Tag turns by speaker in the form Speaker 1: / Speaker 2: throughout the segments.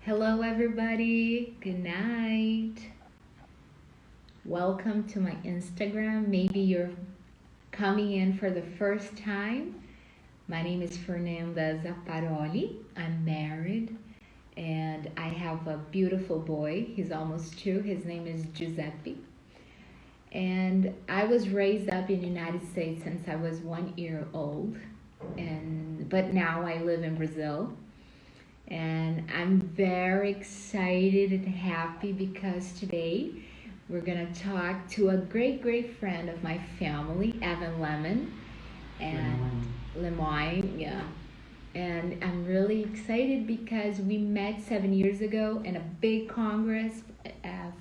Speaker 1: Hello, everybody. Good night. Welcome to my Instagram. Maybe you're coming in for the first time. My name is Fernanda Zapparoli. I'm married and I have a beautiful boy. He's almost 2. His name is Giuseppe. And I was raised up in the United States since I was 1 year old. But now I live in Brazil. And I'm very excited and happy because today we're going to talk to a great friend of my family, Evan Lemon and Lemoine, yeah. And I'm really excited because we met 7 years ago in a big congress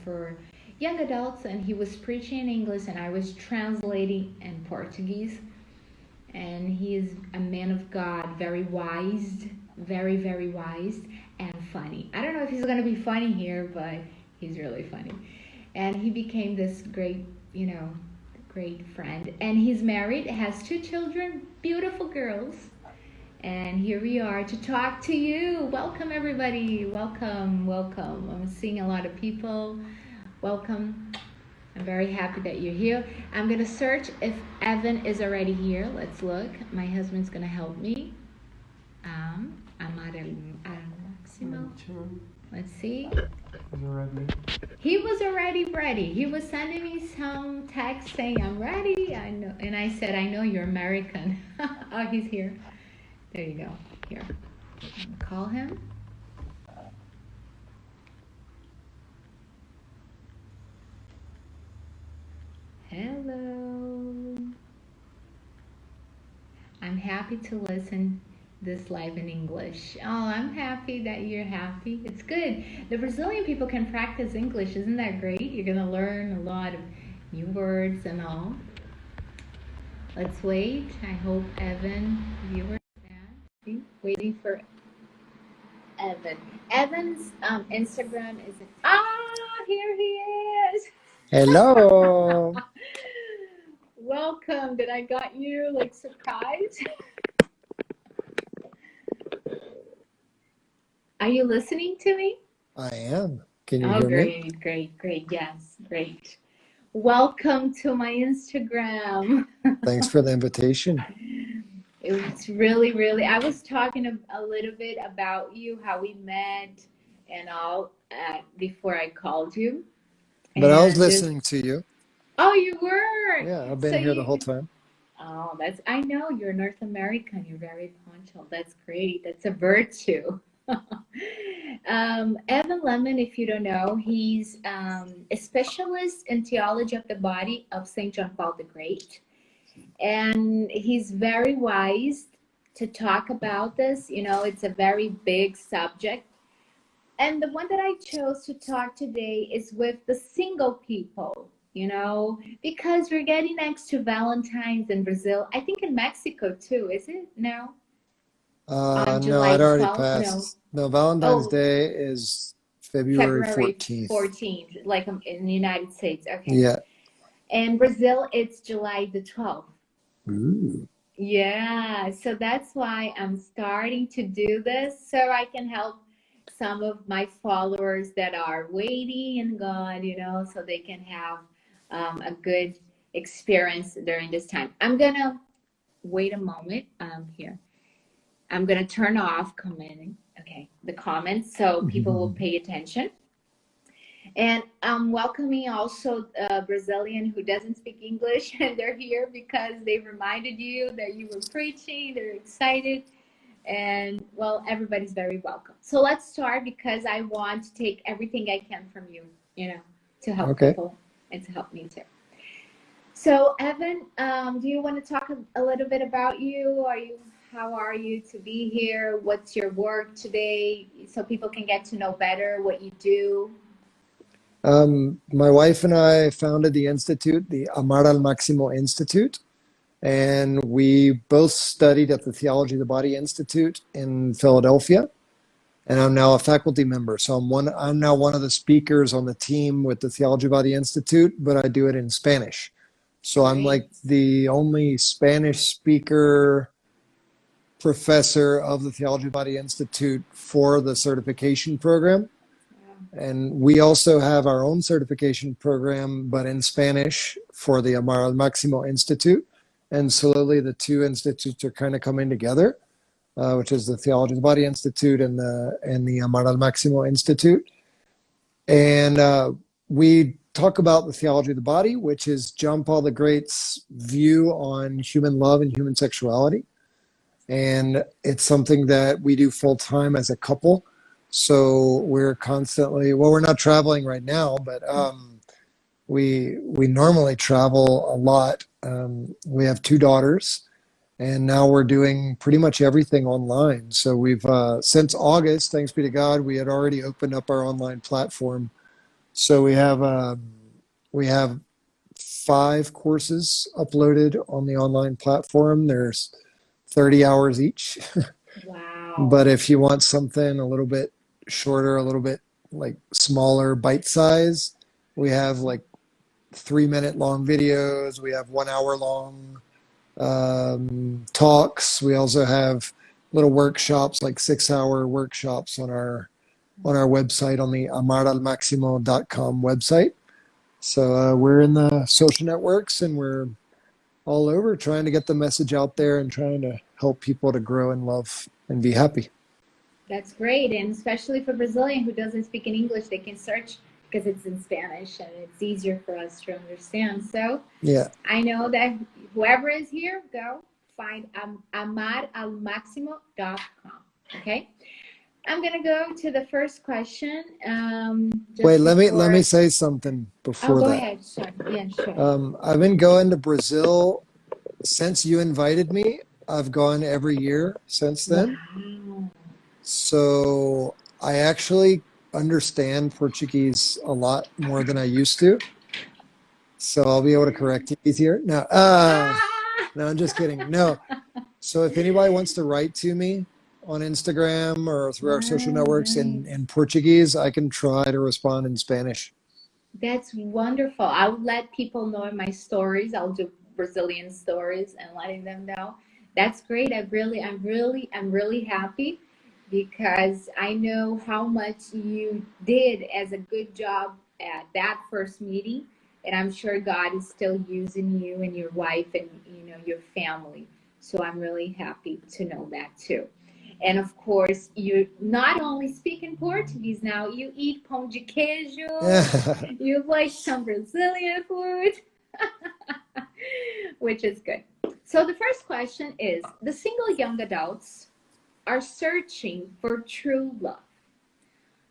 Speaker 1: for young adults, and he was preaching in English and I was translating in Portuguese. And he is a man of God, very wise, very wise and funny. I don't know if he's going to be funny here, but he's really funny. And he became this great, great friend. And he's married, has 2 children, beautiful girls. And here we are to talk to you. Welcome, everybody. Welcome. I'm seeing a lot of people. Welcome. I'm very happy that you're here. I'm going to search if Evan is already here. Let's look. My husband's going to help me. Amor Máximo. Let's see. He was already ready. He was sending me some text saying, I'm ready. I know. And I said, I know you're American. Oh, he's here. There you go. Here. Call him. Hello. I'm happy to listen this live in English. Oh, I'm happy that you're happy. It's good. The Brazilian people can practice English. Isn't that great? You're going to learn a lot of new words and all. Let's wait. I hope Evan, viewers, waiting for Evan. Evan's Instagram is... here he is.
Speaker 2: Hello.
Speaker 1: Welcome. Did I got you like surprised? Are you listening to me?
Speaker 2: I am. Can you hear me?
Speaker 1: Great. Yes, great. Welcome to my Instagram.
Speaker 2: Thanks for the invitation.
Speaker 1: It's really, I was talking a little bit about you, how we met and all before I called you.
Speaker 2: But I was listening to you.
Speaker 1: Oh, you were?
Speaker 2: Yeah, I've been here the whole time.
Speaker 1: Oh, I know you're North American. You're very punctual. That's great. That's a virtue. Evan Lemon, if you don't know, he's a specialist in theology of the body of St. John Paul the Great. And he's very wise to talk about this. It's a very big subject. And the one that I chose to talk today is with the single people, because we're getting next to Valentine's in Brazil. I think in Mexico too, is it? No?
Speaker 2: No, I'd already passed. No, Valentine's Day is February 14th.
Speaker 1: Like in the United States. Okay.
Speaker 2: Yeah.
Speaker 1: In Brazil, it's July the 12th.
Speaker 2: Ooh.
Speaker 1: Yeah, so that's why I'm starting to do this, so I can help some of my followers that are waiting in God, so they can have a good experience during this time. I'm going to wait a moment here. I'm going to turn off commenting, the comments, so people will pay attention. And I'm welcoming also a Brazilian who doesn't speak English, and they're here because they reminded you that you were preaching. They're excited. And, well, everybody's very welcome. So let's start because I want to take everything I can from you, to help people and to help me too. So, Evan, do you want to talk a little bit about you? How are you to be here? What's your work today? So people can get to know better what you do.
Speaker 2: My wife and I founded the institute, the Amor Máximo Institute, and we both studied at the Theology of the Body Institute in Philadelphia, and I'm now a faculty member. So I'm now one of the speakers on the team with the Theology of the Body Institute, but I do it in Spanish. So I'm like the only Spanish speaker / professor of the Theology of the Body Institute for the certification program. And we also have our own certification program, but in Spanish for the Amar al Máximo Institute. And slowly the two institutes are kind of coming together, which is the Theology of the Body Institute and the Amar al Máximo Institute. And we talk about the theology of the body, which is John Paul the Great's view on human love and human sexuality. And it's something that we do full time as a couple. So we're constantly, well, we're not traveling right now, but we normally travel a lot. We have two daughters, and now we're doing pretty much everything online. So we've, since August, thanks be to God, we had already opened up our online platform. So we have 5 courses uploaded on the online platform. There's 30 hours each.
Speaker 1: Wow.
Speaker 2: But if you want something a little bit shorter, a little bit like smaller, bite size, we have like 3-minute long videos. We have 1 hour long talks. We also have little workshops, like 6-hour workshops on our website, on the amaralmaximo.com website. So we're in the social networks, and we're all over trying to get the message out there and trying to help people to grow in love and be happy.
Speaker 1: That's great. And especially for Brazilian who doesn't speak in English, they can search because it's in Spanish and it's easier for us to understand. So
Speaker 2: Yeah.
Speaker 1: I know that whoever is here, go find amaralmaximo.com. Okay. I'm going to go to the first question.
Speaker 2: Wait, let me say something before
Speaker 1: go
Speaker 2: that.
Speaker 1: ahead. Sure. Yeah, sure.
Speaker 2: I've been going to Brazil since you invited me. I've gone every year since then.
Speaker 1: Wow.
Speaker 2: So I actually understand Portuguese a lot more than I used to. So I'll be able to correct you here. No, no, I'm just kidding. No. So if anybody wants to write to me on Instagram or through our social networks in Portuguese, I can try to respond in Spanish.
Speaker 1: That's wonderful. I'll let people know in my stories. I'll do Brazilian stories and letting them know. That's great. I'm really happy because I know how much you did as a good job at that first meeting, and I'm sure God is still using you and your wife and your family. So I'm really happy to know that too. And of course, you not only speak in Portuguese now, you eat pão de queijo, you like some Brazilian food, which is good. So the first question is, the single young adults are searching for true love.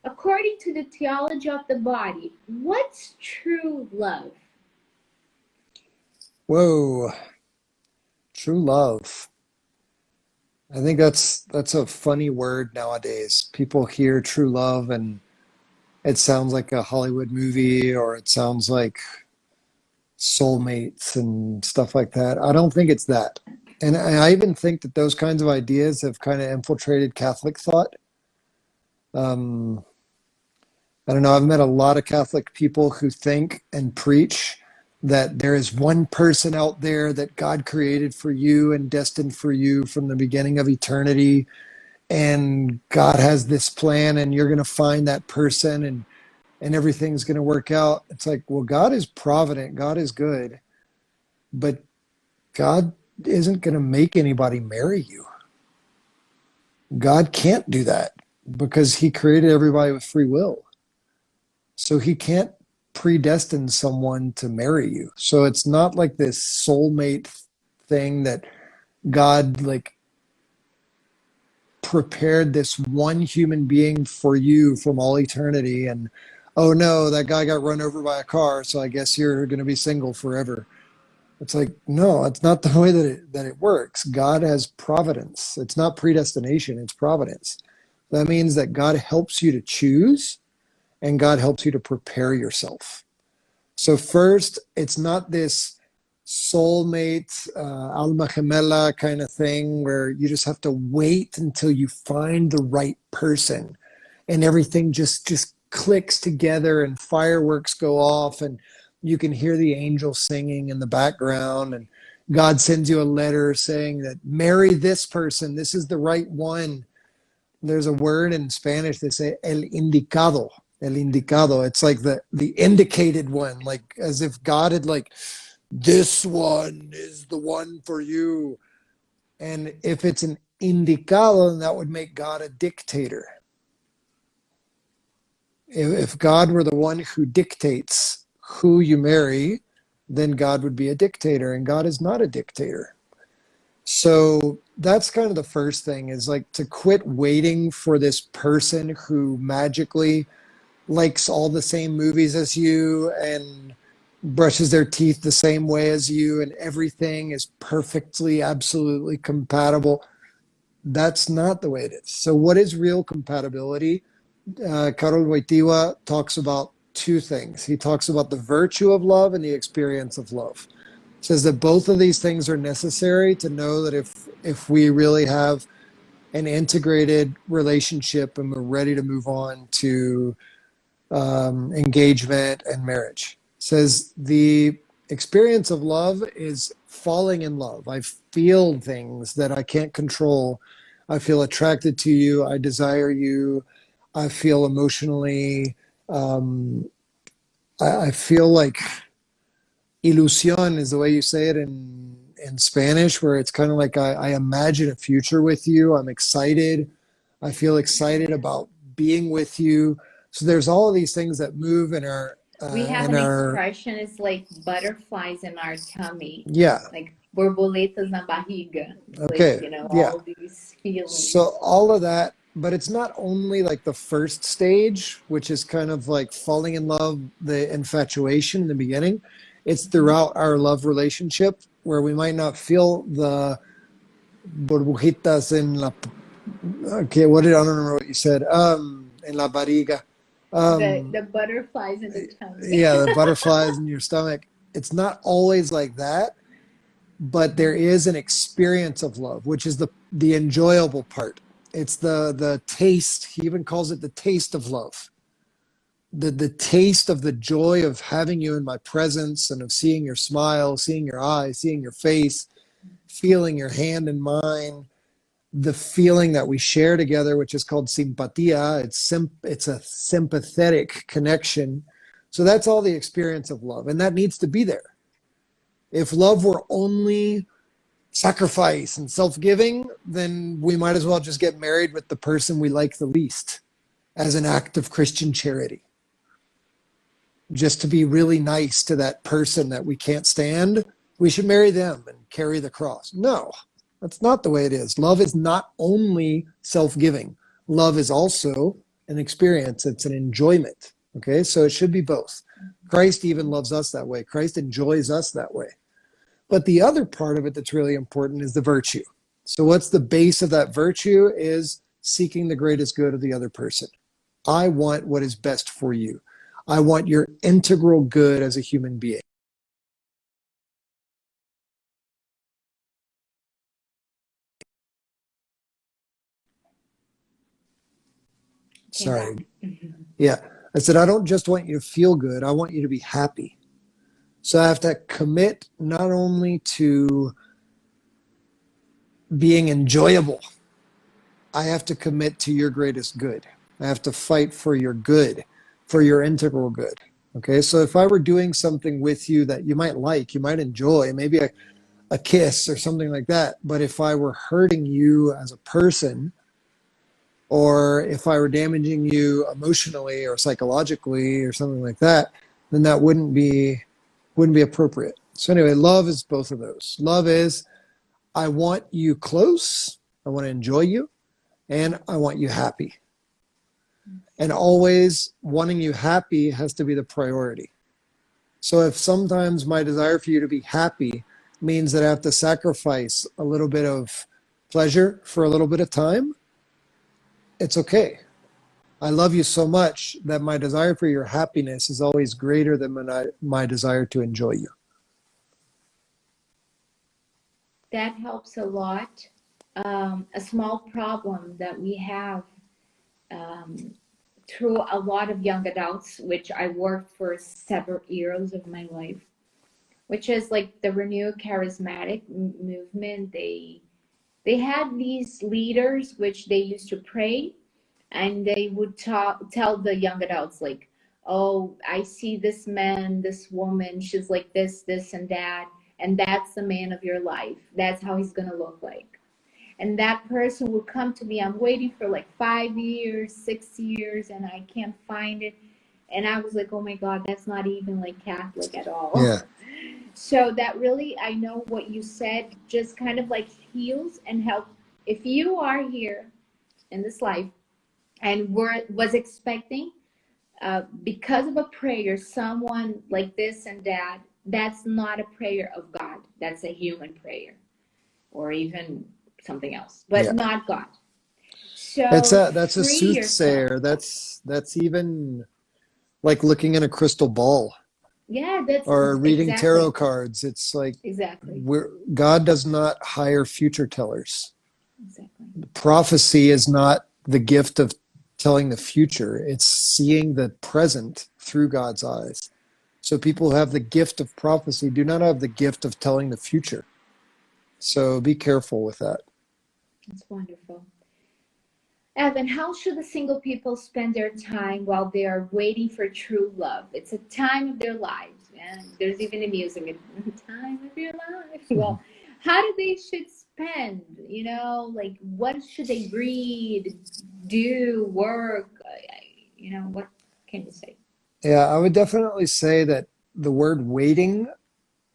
Speaker 1: According to the theology of the body, what's true love?
Speaker 2: Whoa, true love. I think that's a funny word nowadays. People hear true love and it sounds like a Hollywood movie, or it sounds like soulmates and stuff like that. I don't think it's that. And I even think that those kinds of ideas have kind of infiltrated Catholic thought. I don't know. I've met a lot of Catholic people who think and preach that there is one person out there that God created for you and destined for you from the beginning of eternity. And God has this plan, and you're going to find that person, and everything's going to work out. It's like, well, God is provident. God is good. But God isn't going to make anybody marry you. God can't do that because he created everybody with free will. So he can't predestine someone to marry you. So it's not like this soulmate thing that God like prepared this one human being for you from all eternity, and oh no, that guy got run over by a car, so I guess you're going to be single forever. It's like, no, it's not the way that it works. God has providence. It's not predestination, it's providence. That means that God helps you to choose, and God helps you to prepare yourself. So first, it's not this soulmate, alma gemela kind of thing where you just have to wait until you find the right person and everything just clicks together and fireworks go off and you can hear the angels singing in the background and God sends you a letter saying that marry this person. This is the right one. There's a word in Spanish they say el indicado. El indicado. It's like the indicated one, like as if God had like, this one is the one for you. And if it's an indicado, then that would make God a dictator. If God were the one who dictates who you marry, then God would be a dictator, and God is not a dictator. So that's kind of the first thing, is like to quit waiting for this person who magically likes all the same movies as you and brushes their teeth the same way as you and everything is perfectly, absolutely compatible. That's not the way it is. So what is real compatibility? Karol Wojtyła talks about two things. He talks about the virtue of love and the experience of love. Says that both of these things are necessary to know that if we really have an integrated relationship and we're ready to move on to engagement and marriage. Says the experience of love is falling in love. I feel things that I can't control. I feel attracted to you. I desire you. I feel emotionally. I feel like ilusión is the way you say it in Spanish, where it's kind of like I imagine a future with you. I'm excited. I feel excited about being with you. So there's all of these things that move in our
Speaker 1: We have an expression, it's like butterflies in our tummy.
Speaker 2: Yeah.
Speaker 1: Like borboletas na barriga.
Speaker 2: Okay.
Speaker 1: Like, you know,
Speaker 2: Yeah.
Speaker 1: all these feelings.
Speaker 2: So all of that, but it's not only like the first stage, which is kind of like falling in love, the infatuation in the beginning. It's throughout our love relationship where we might not feel the burbujitas en la, okay, what did, I don't remember what you said, en la barriga.
Speaker 1: The butterflies in the tummy.
Speaker 2: Yeah, the butterflies in your stomach. It's not always like that, but there is an experience of love, which is the enjoyable part. It's the taste. He even calls it the taste of love. The taste of the joy of having you in my presence and of seeing your smile, seeing your eyes, seeing your face, feeling your hand in mine, the feeling that we share together, which is called simpatía. It's a sympathetic connection. So that's all the experience of love, and that needs to be there. If love were only sacrifice and self-giving, then we might as well just get married with the person we like the least as an act of Christian charity. Just to be really nice to that person that we can't stand, we should marry them and carry the cross. No, that's not the way it is. Love is not only self-giving. Love is also an experience. It's an enjoyment. Okay, so it should be both. Christ even loves us that way. Christ enjoys us that way. But the other part of it that's really important is the virtue. So what's the base of that virtue is seeking the greatest good of the other person. I want what is best for you. I want your integral good as a human being. Sorry. Yeah. I said, I don't just want you to feel good. I want you to be happy. So I have to commit not only to being enjoyable, I have to commit to your greatest good. I have to fight for your good, for your integral good. Okay, so if I were doing something with you that you might like, you might enjoy, maybe a kiss or something like that, but if I were hurting you as a person, or if I were damaging you emotionally or psychologically or something like that, then that wouldn't be appropriate. So anyway, love is both of those. Love is, I want you close, I want to enjoy you, and I want you happy. And always wanting you happy has to be the priority. So if sometimes my desire for you to be happy means that I have to sacrifice a little bit of pleasure for a little bit of time, it's okay. I love you so much that my desire for your happiness is always greater than my desire to enjoy you.
Speaker 1: That helps a lot. A small problem that we have through a lot of young adults, which I worked for several years of my life, which is like the renewed charismatic movement. They had these leaders which they used to pray, and they would tell the young adults like, oh, I see this man, this woman, she's like this and that, and that's the man of your life, that's how he's gonna look like. And that person would come to me, I'm waiting for like 5 years, 6 years, and I can't find it. And I was like, oh my God, that's not even like Catholic at all.
Speaker 2: Yeah.
Speaker 1: So that really, I know what you said, just kind of like heals and help. If you are here in this life and was expecting, because of a prayer, someone like this and that, that's not a prayer of God. That's a human prayer, or even something else, but not God. So
Speaker 2: that's a soothsayer. That's even like looking in a crystal ball.
Speaker 1: Yeah, that's
Speaker 2: or reading
Speaker 1: exactly.
Speaker 2: tarot cards. It's like
Speaker 1: Exactly.
Speaker 2: God does not hire future tellers.
Speaker 1: Exactly.
Speaker 2: Prophecy is not the gift of telling the future. It's seeing the present through God's eyes. So people who have the gift of prophecy do not have the gift of telling the future. So be careful with that.
Speaker 1: That's wonderful. Evan, how should the single people spend their time while they are waiting for true love? It's a time of their lives, and there's even a music, time of your life. Well, how do they should spend, like what should they read, do, work, what can you say?
Speaker 2: Yeah, I would definitely say that the word waiting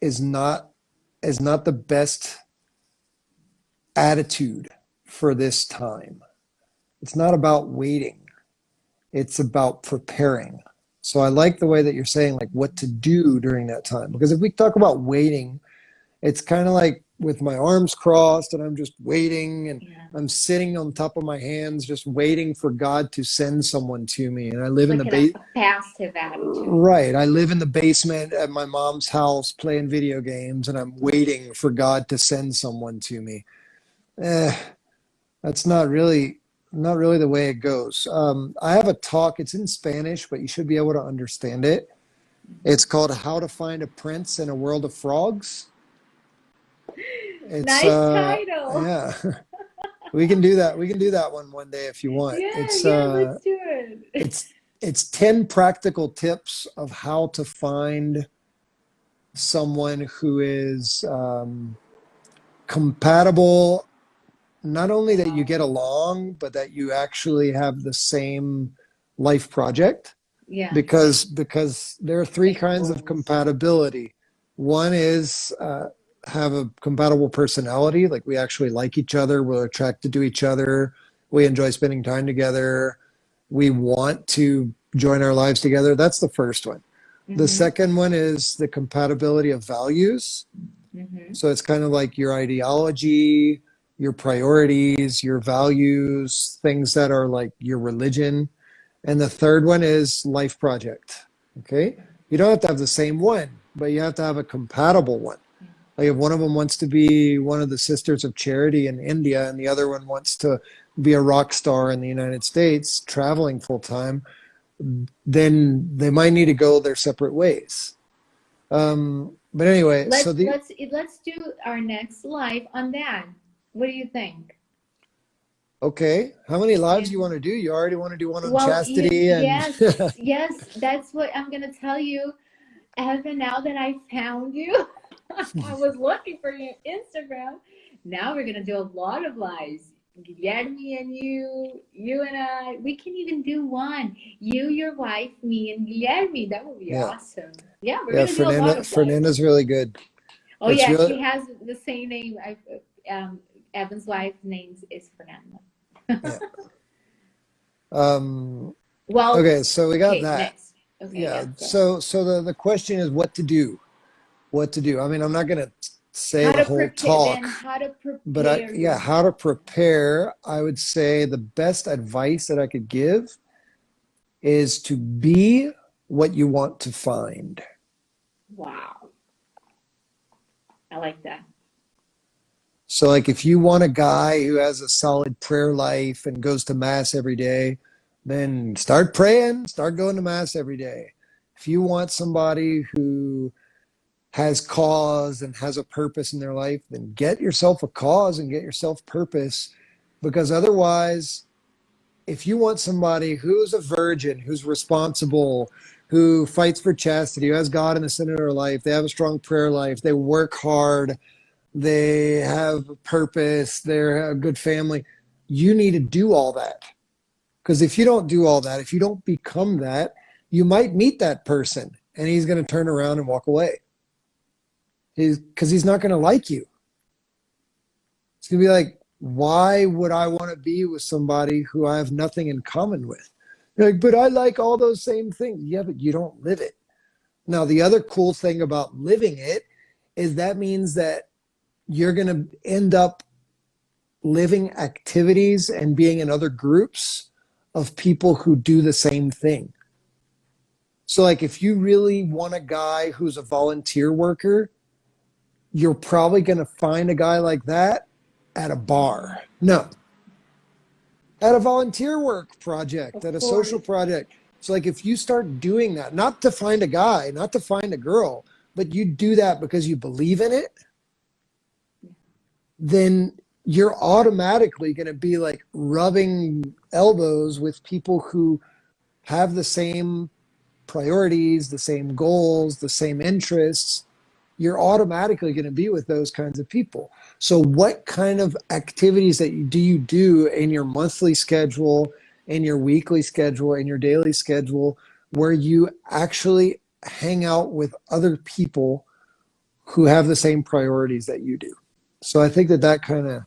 Speaker 2: is not the best attitude for this time. It's not about waiting. It's about preparing. So I like the way that you're saying like what to do during that time. Because if we talk about waiting, it's kind of like with my arms crossed and I'm just waiting and I'm sitting on top of my hands just waiting for God to send someone to me. And I live in
Speaker 1: Like
Speaker 2: the
Speaker 1: a passive attitude.
Speaker 2: Right. I live in the basement at my mom's house playing video games and I'm waiting for God to send someone to me. That's not really the way it goes. I have a talk. It's in Spanish, but you should be able to understand it. It's called "How to Find a Prince in a World of Frogs." It's,
Speaker 1: nice title.
Speaker 2: Yeah, we can do that. We can do that one day if you want.
Speaker 1: Yeah, let's do it.
Speaker 2: It's 10 practical tips of how to find someone who is compatible. Not only that you get along, but that you actually have the same life project.
Speaker 1: Yeah.
Speaker 2: Because there are three kinds of compatibility. One is have a compatible personality, like we actually like each other, we're attracted to each other, we enjoy spending time together, we want to join our lives together. That's the first one. Mm-hmm. The second one is the compatibility of values. Mm-hmm. So it's kind of like your ideology, your priorities, your values, things that are like your religion. And the third one is life project. Okay. You don't have to have the same one, but you have to have a compatible one. Like if one of them wants to be one of the Sisters of Charity in India and the other one wants to be a rock star in the United States, traveling full time, then they might need to go their separate ways. But anyway,
Speaker 1: let's do our next live on that. What do you think? Okay.
Speaker 2: How many lives do you want to do? You already want to do one on chastity?
Speaker 1: Yes, that's what I'm going to tell you. Evan, now that I found you, I was looking for your Instagram. Now we're going to do a lot of lives. Guilherme and you and I, we can even do one. You, your wife, me, and Guilherme. That would be awesome. Yeah, we're going to do a lot of
Speaker 2: Fernanda's really good.
Speaker 1: Oh, it's really... she has the same name. Evan's wife's name is Fernanda. Well,
Speaker 2: okay, so we got that.
Speaker 1: Next. Okay,
Speaker 2: yeah. So the question is what to do. What to do. I mean, I'm not going to say the whole talk.
Speaker 1: Then how to prepare.
Speaker 2: But how to prepare. I would say the best advice that I could give is to be what you want to find.
Speaker 1: Wow. I like that.
Speaker 2: So like if you want a guy who has a solid prayer life and goes to mass every day, then start praying, start going to mass every day. If you want somebody who has cause and has a purpose in their life, then get yourself a cause and get yourself purpose. Because otherwise, if you want somebody who's a virgin, who's responsible, who fights for chastity, who has God in the center of their life, they have a strong prayer life, they work hard, they have a purpose, they're a good family, you need to do all that. Because if you don't do all that, if you don't become that, you might meet that person and he's going to turn around and walk away. Because he's not going to like you. It's going to be like, why would I want to be with somebody who I have nothing in common with? You're like, but I like all those same things. Yeah, but you don't live it. Now, the other cool thing about living it is that means that you're going to end up living activities and being in other groups of people who do the same thing. So like if you really want a guy who's a volunteer worker, you're probably going to find a guy like that at a bar. No, at a volunteer work project, at a social project. So like if you start doing that, not to find a guy, not to find a girl, but you do that because you believe in it, then you're automatically going to be like rubbing elbows with people who have the same priorities, the same goals, the same interests. You're automatically going to be with those kinds of people. So what kind of activities do you do in your monthly schedule, in your weekly schedule, in your daily schedule, where you actually hang out with other people who have the same priorities that you do? So I think that kind of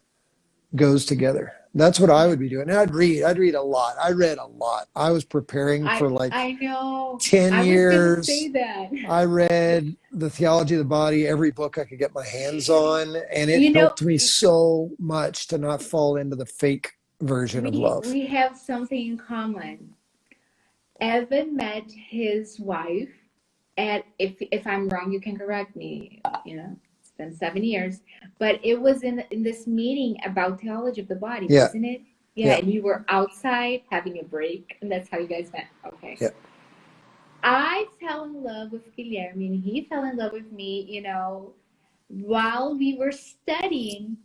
Speaker 2: goes together. That's what I would be doing. And I'd read a lot. I read a lot. I was preparing for
Speaker 1: I know.
Speaker 2: 10 years.
Speaker 1: I was going to say that.
Speaker 2: I read The Theology of the Body, every book I could get my hands on. And it helped me so much to not fall into the fake version of love.
Speaker 1: We have something in common. Evan met his wife at, if I'm wrong, you can correct me, it's been 7 years, but it was in this meeting about theology of the body, wasn't it? Yeah, and you were outside having a break, and that's how you guys met. Okay.
Speaker 2: Yeah.
Speaker 1: I fell in love with Guilherme, and he fell in love with me, while we were studying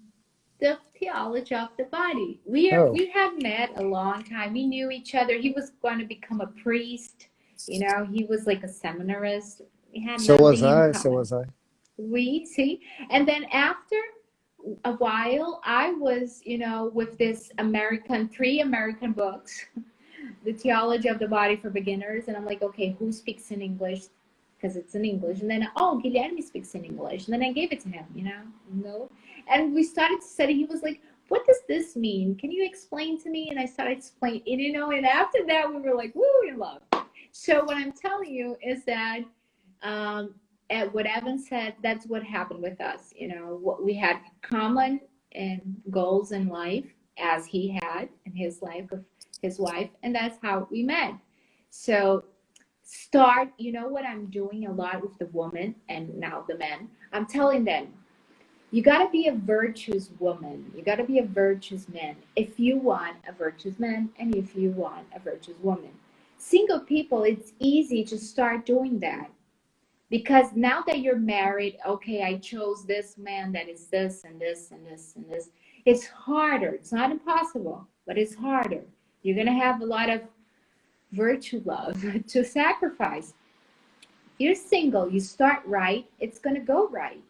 Speaker 1: the theology of the body. We had met a long time. We knew each other. He was going to become a priest. He was like a seminarist. We had
Speaker 2: So was I.
Speaker 1: We see. And then after a while, I was, with this three American books, The Theology of the Body for Beginners. And I'm like, okay, who speaks in English? Because it's in English. And then, Guilherme speaks in English. And then I gave it to him, No. And we started to study. He was like, what does this mean? Can you explain to me? And I started explaining, and after that, we were like, woo, in love. So what I'm telling you is that, at what Evan said, that's what happened with us. What we had common and goals in life, as he had in his life with his wife, and that's how we met. So start, what I'm doing a lot with the woman and now the men, I'm telling them, you got to be a virtuous woman. You got to be a virtuous man if you want a virtuous man and if you want a virtuous woman. Single people, it's easy to start doing that. Because now that you're married, okay, I chose this man that is this and this and this and this. It's harder. It's not impossible, but it's harder. You're going to have a lot of virtue love to sacrifice. You're single, you start right, it's going to go right.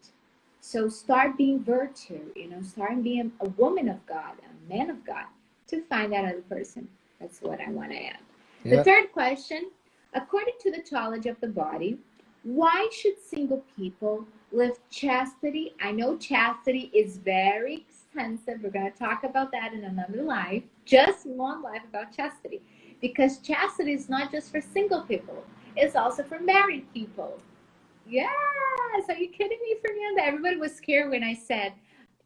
Speaker 1: So start being virtue, start being a woman of God, a man of God, to find that other person. That's what I want to add. Yeah. The third question, according to the theology of the body, why should single people live chastity? I know chastity is very extensive. We're going to talk about that in another life, just one life about chastity. Because chastity is not just for single people. It's also for married people. Yes, are you kidding me, Fernanda? Everybody was scared when I said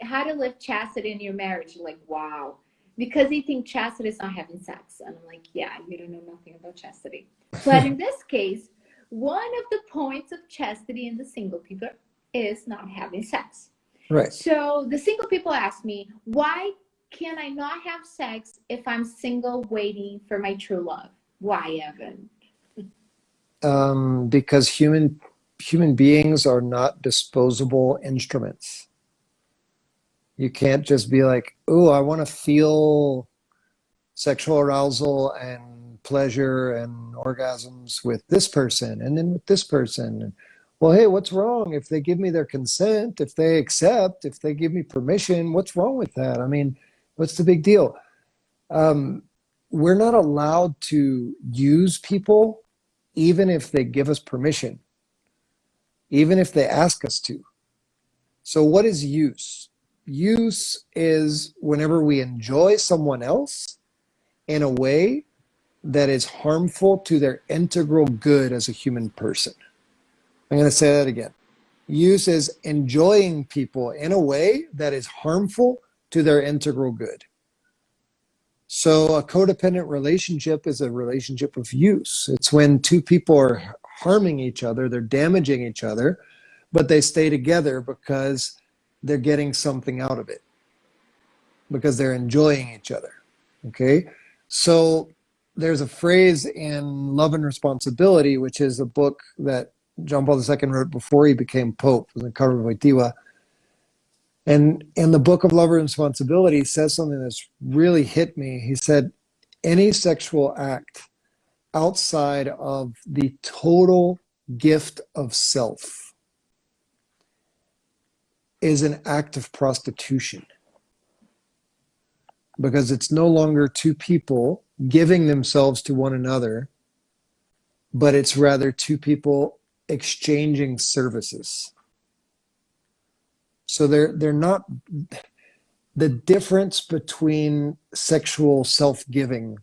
Speaker 1: how to live chastity in your marriage. Like, wow. Because they think chastity is not having sex. And I'm like, yeah, you don't know nothing about chastity. But in this case, one of the points of chastity in the single people is not having sex.
Speaker 2: Right.
Speaker 1: So the single people ask me, why can I not have sex if I'm single waiting for my true love? Why, Evan?
Speaker 2: Because human human beings are not disposable instruments. You can't just be like, oh, I want to feel sexual arousal and pleasure and orgasms with this person and then with this person. Well, hey, what's wrong if they give me their consent, if they accept, if they give me permission? What's wrong with that? I mean, what's the big deal? We're not allowed to use people even if they give us permission, even if they ask us to. So what is use? Use is whenever we enjoy someone else in a way that is harmful to their integral good as a human person. I'm going to say that again. Use is enjoying people in a way that is harmful to their integral good. So a codependent relationship is a relationship of use. It's when two people are harming each other, they're damaging each other, but they stay together because they're getting something out of it, because they're enjoying each other. Okay? So there's a phrase in Love and Responsibility, which is a book that John Paul II wrote before he became Pope, in the cover of Wojtyła. And in the book of Love and Responsibility, he says something that's really hit me. He said, any sexual act outside of the total gift of self is an act of prostitution, because it's no longer two people giving themselves to one another, but it's rather two people exchanging services. So they're not, the difference between sexual self-giving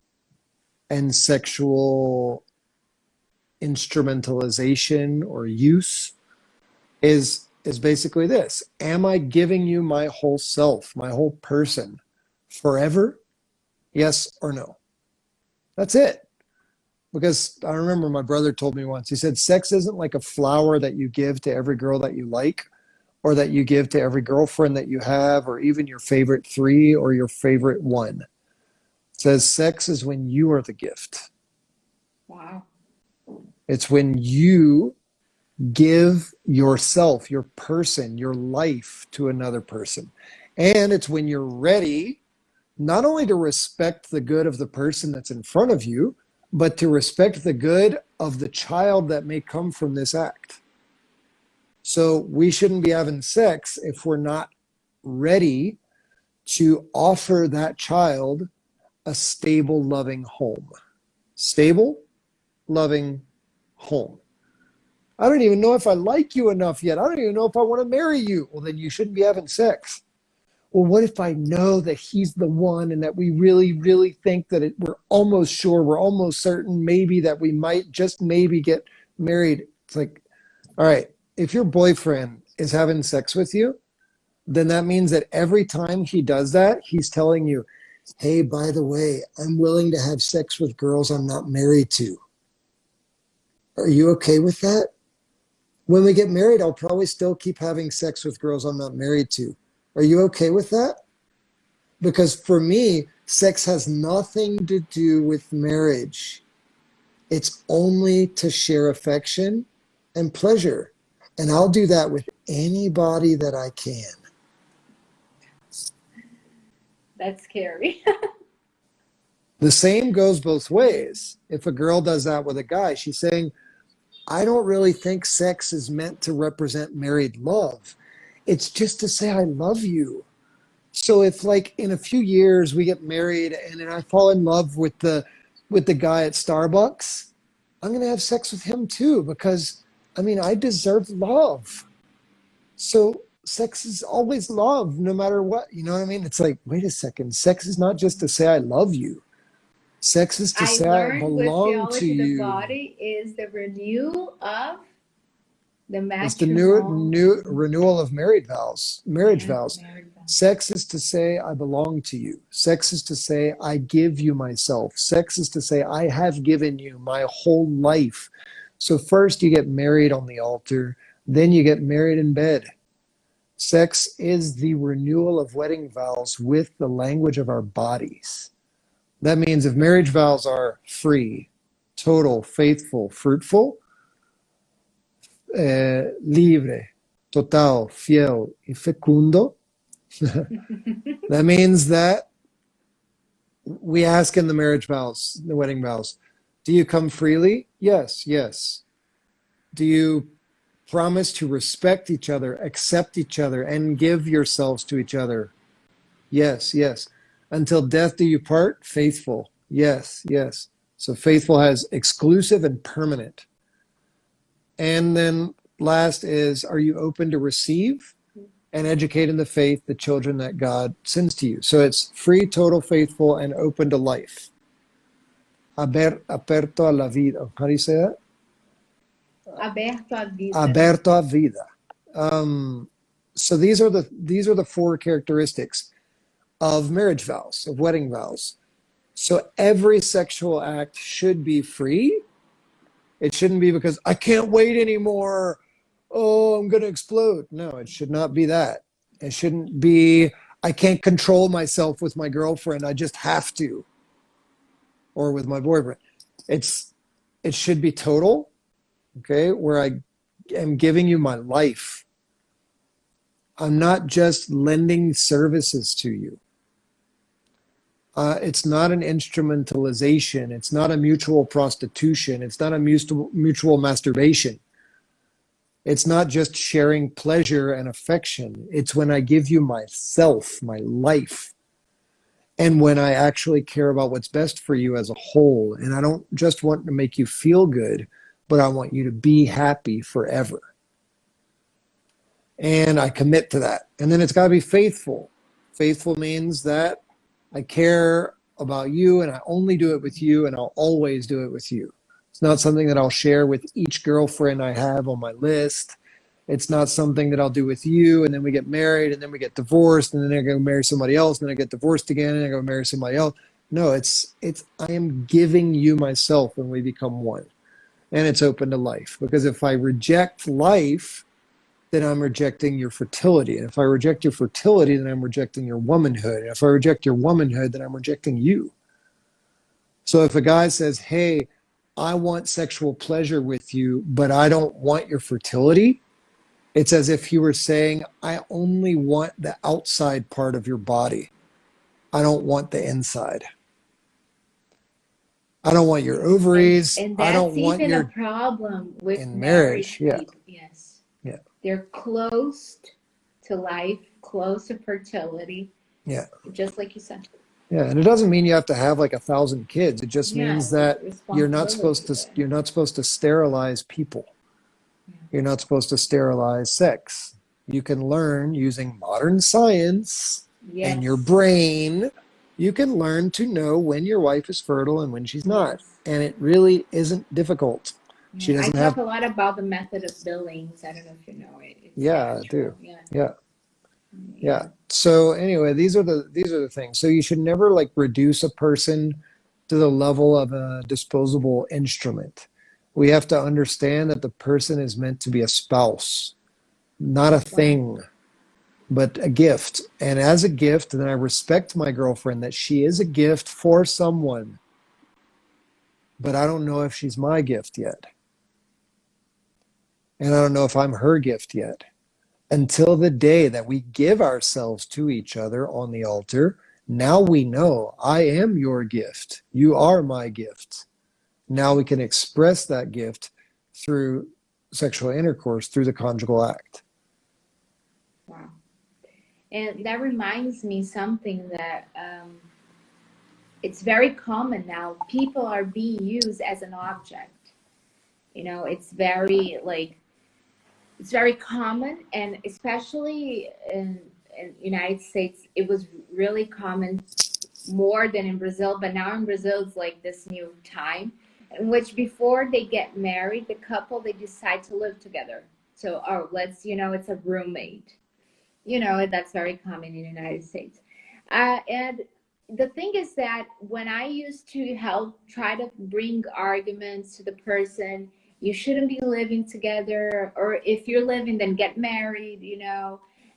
Speaker 2: and sexual instrumentalization or use is basically this. Am I giving you my whole self, my whole person forever? Yes or no? That's it. Because I remember my brother told me once, he said, sex isn't like a flower that you give to every girl that you like, or that you give to every girlfriend that you have, or even your favorite 3 or your favorite 1. It says sex is when you are the gift.
Speaker 1: Wow.
Speaker 2: It's when you give yourself, your person, your life to another person. And it's when you're ready not only to respect the good of the person that's in front of you, but to respect the good of the child that may come from this act. So we shouldn't be having sex if we're not ready to offer that child a stable, loving home. Stable, loving home. I don't even know if I like you enough yet. I don't even know if I want to marry you. Well, then you shouldn't be having sex. Well, what if I know that he's the one and that we really, really think that we're almost sure, we're almost certain maybe that we might just maybe get married? It's like, all right, if your boyfriend is having sex with you, then that means that every time he does that, he's telling you, hey, by the way, I'm willing to have sex with girls I'm not married to. Are you okay with that? When we get married, I'll probably still keep having sex with girls I'm not married to. Are you okay with that? Because for me, sex has nothing to do with marriage. It's only to share affection and pleasure. And I'll do that with anybody that I can.
Speaker 1: That's scary.
Speaker 2: The same goes both ways. If a girl does that with a guy, she's saying, I don't really think sex is meant to represent married love. It's just to say I love you. So if like in a few years we get married and then I fall in love with the guy at Starbucks, I'm going to have sex with him too, because I mean, I deserve love. So sex is always love, no matter what. You know what I mean? It's like, wait a second. Sex is not just to say I love you. Sex is to say I belong to you.
Speaker 1: The body is the renewal of the matrimonial.
Speaker 2: It's the new renewal of marriage vows.
Speaker 1: Marriage vows.
Speaker 2: Sex is to say I belong to you. Sex is to say I give you myself. Sex is to say I have given you my whole life. So first you get married on the altar, then you get married in bed. Sex is the renewal of wedding vows with the language of our bodies. That means if marriage vows are free, total, faithful, fruitful, libre, total, fiel, y fecundo. That means that we ask in the marriage vows, the wedding vows, do you come freely? Yes, yes. Do you promise to respect each other, accept each other, and give yourselves to each other? Yes, yes. Until death do you part? Faithful. Yes, yes. So faithful has exclusive and permanent. And then last is, are you open to receive and educate in the faith the children that God sends to you? So it's free, total, faithful, and open to life. Aperto a la vida. How do you say that?
Speaker 1: Aberto à vida.
Speaker 2: Aberto a vida. So these are the four characteristics of marriage vows, of wedding vows. So every sexual act should be free. It shouldn't be because I can't wait anymore. Oh, I'm going to explode. No, it should not be that. It shouldn't be I can't control myself with my girlfriend. I just have to. Or with my boyfriend. It should be total, okay, where I am giving you my life. I'm not just lending services to you. It's not an instrumentalization. It's not a mutual prostitution. It's not a mutual masturbation. It's not just sharing pleasure and affection. It's when I give you myself, my life, and when I actually care about what's best for you as a whole. And I don't just want to make you feel good, but I want you to be happy forever. And I commit to that. And then it's got to be faithful. Faithful means that I care about you and I only do it with you and I'll always do it with you. It's not something that I'll share with each girlfriend I have on my list. It's not something that I'll do with you and then we get married and then we get divorced and then I go marry somebody else and then I get divorced again and I go marry somebody else. No, it's I am giving you myself when we become one. And it's open to life. Because if I reject life, then I'm rejecting your fertility. And if I reject your fertility, then I'm rejecting your womanhood. And if I reject your womanhood, then I'm rejecting you. So if a guy says, hey, I want sexual pleasure with you, but I don't want your fertility, it's as if he were saying, I only want the outside part of your body. I don't want the inside. I don't want your ovaries.
Speaker 1: And
Speaker 2: I
Speaker 1: that's
Speaker 2: don't want
Speaker 1: even
Speaker 2: your
Speaker 1: a problem with
Speaker 2: in
Speaker 1: married
Speaker 2: marriage. Yeah.
Speaker 1: people. Yes.
Speaker 2: Yeah.
Speaker 1: They're close to life, close to fertility.
Speaker 2: Yeah.
Speaker 1: Just like you said.
Speaker 2: Yeah, and it doesn't mean you have to have like 1,000 kids. It just means that you're not supposed to sterilize people.
Speaker 1: Yeah.
Speaker 2: You're not supposed to sterilize sex. You can learn using modern science and your brain. You can learn to know when your wife is fertile and when she's not.
Speaker 1: Yes.
Speaker 2: And it really isn't difficult.
Speaker 1: Yeah.
Speaker 2: She doesn't
Speaker 1: I
Speaker 2: have
Speaker 1: talk a lot about the method of Billings. I don't know if you know it. It's
Speaker 2: Yeah, I do.
Speaker 1: Yeah.
Speaker 2: Yeah. Yeah. So anyway, these are the things. So you should never like reduce a person to the level of a disposable instrument. We have to understand that the person is meant to be a spouse, not a thing, but a gift. And as a gift, then I respect my girlfriend that she is a gift for someone. But I don't know if she's my gift yet. And I don't know if I'm her gift yet. Until the day that we give ourselves to each other on the altar, now we know I am your gift. You are my gift. Now we can express that gift through sexual intercourse, through the conjugal act.
Speaker 1: Wow. And that reminds me something that it's very common now. People are being used as an object. You know, it's very common, and especially in United States, it was really common more than in Brazil, but now in Brazil it's like this new time in which before they get married, the couple, they decide to live together. So, it's a roommate. That's very common in the United States. And the thing is that when I used to try to bring arguments to the person, you shouldn't be living together, or if you're living, then get married,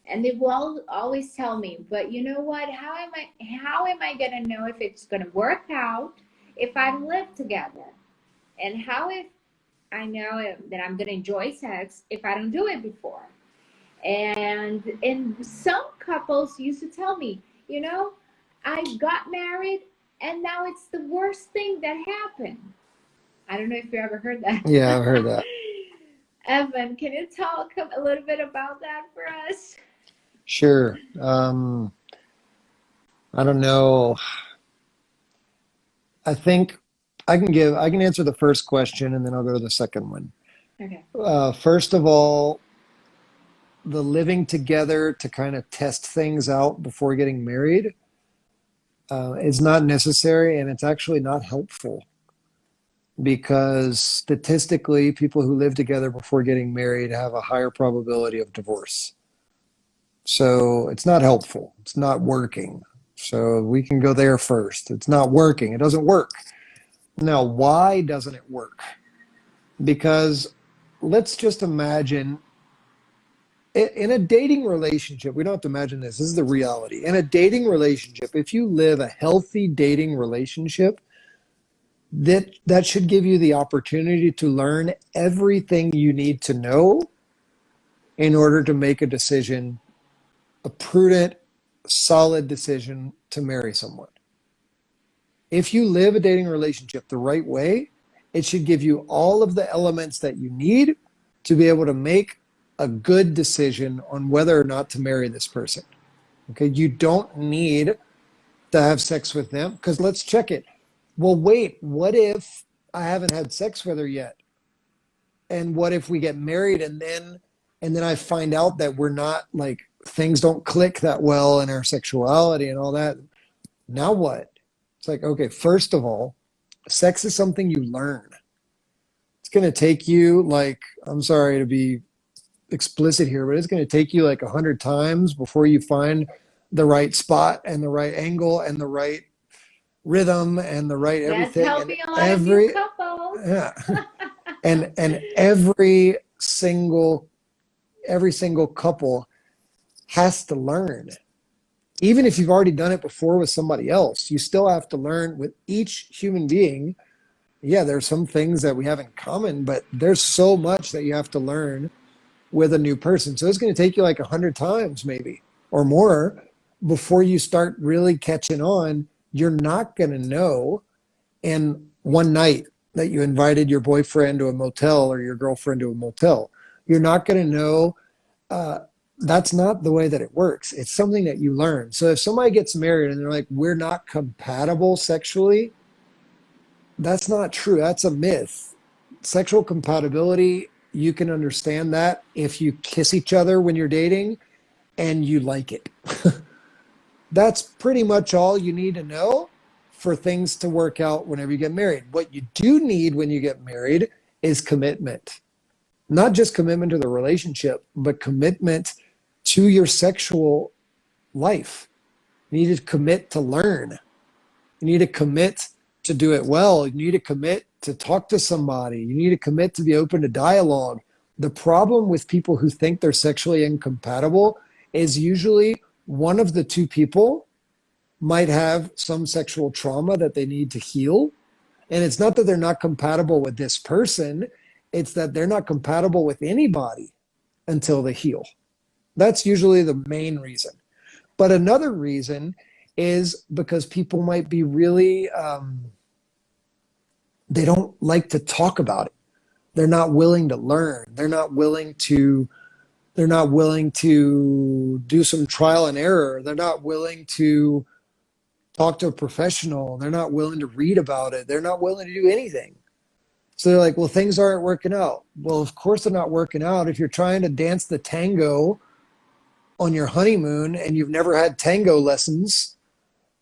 Speaker 1: and they will always tell me, but you know what, how am I going to know if it's going to work out if I live together? And how if I know that I'm going to enjoy sex if I don't do it before. And some couples used to tell me, I got married and now it's the worst thing that happened. I don't know if you ever heard that.
Speaker 2: Yeah, I've heard that.
Speaker 1: Evan, can you talk a little bit about that for us?
Speaker 2: Sure. I don't know. I think I can answer the first question and then I'll go to the second one.
Speaker 1: Okay.
Speaker 2: First of all, the living together to kind of test things out before getting married is not necessary, and it's actually not helpful because statistically, people who live together before getting married have a higher probability of divorce. So it's not helpful. It's not working. So we can go there first. It's not working. It doesn't work. Now, why doesn't it work? Because let's just imagine in a dating relationship, we don't have to imagine this. This is the reality. In a dating relationship, if you live a healthy dating relationship, that should give you the opportunity to learn everything you need to know in order to make a decision, a prudent, solid decision to marry someone. If you live a dating relationship the right way, it should give you all of the elements that you need to be able to make a good decision on whether or not to marry this person. Okay, you don't need to have sex with them because let's check it. Well, wait, what if I haven't had sex with her yet? And what if we get married and then I find out that we're not like things don't click that well in our sexuality and all that? Now what? It's like, okay, first of all, sex is something you learn. It's going to take you like, I'm sorry to be explicit here, but it's going to take you like 100 times before you find the right spot and the right angle and the right rhythm and the right everything.
Speaker 1: That's helping a lot of new couples.
Speaker 2: Yeah. and every single couple has to learn. Even if you've already done it before with somebody else, you still have to learn with each human being. Yeah, there's some things that we have in common, but there's so much that you have to learn with a new person. So it's going to take you like 100 times maybe or more before you start really catching on. You're not going to know in one night that you invited your boyfriend to a motel or your girlfriend to a motel. You're not going to know. That's not the way that it works. It's something that you learn. So if somebody gets married and they're like, we're not compatible sexually, that's not true. That's a myth. Sexual compatibility, you can understand that if you kiss each other when you're dating and you like it. That's pretty much all you need to know for things to work out whenever you get married. What you do need when you get married is commitment. Not just commitment to the relationship, but commitment to your sexual life. You need to commit to learn. You need to commit to do it well. You need to commit to talk to somebody. You need to commit to be open to dialogue. The problem with people who think they're sexually incompatible is usually one of the two people might have some sexual trauma that they need to heal. And it's not that they're not compatible with this person. It's that they're not compatible with anybody until they heal. That's usually the main reason. But another reason is because people might be really, they don't like to talk about it. They're not willing to learn. They're not willing to do some trial and error. They're not willing to talk to a professional. They're not willing to read about it. They're not willing to do anything. So they're like, well, things aren't working out. Well, of course they're not working out. If you're trying to dance the tango on your honeymoon and you've never had tango lessons,